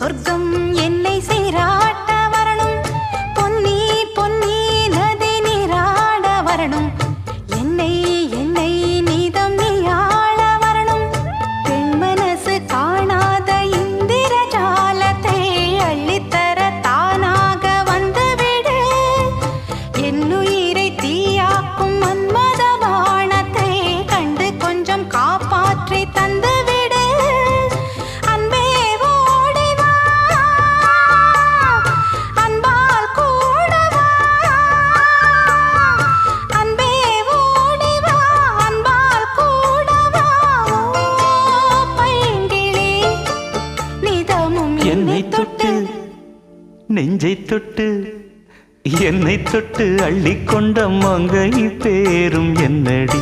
சொர்க்கம் என்னை சீராட்ட வரணும், பொன்னி பொன்னி நதி நீராட வரணும், என்னை என்னை நீதம் நீயாள வரணும். பெண் மனசு காணாத இந்திர ஜாலத்தை அள்ளித்தர தானாக வந்துவிடு. என்னுயிரை தீயாக்கும் மன்மத பாணத்தை கண்டு கொஞ்சம் காப்பாற்றி தந்துவிடு. அன்பே ஓடி வா, அன்பால் கூட வா. அன்பே ஓடி வா, அன்பால் கூட வா. ஓ பைங்கிளி, நிதமும் என்னை தொட்டு நெஞ்சை தொட்டு என்னை தொட்டு அள்ளிக்கொண்ட மங்கை பேரும் என்னடி.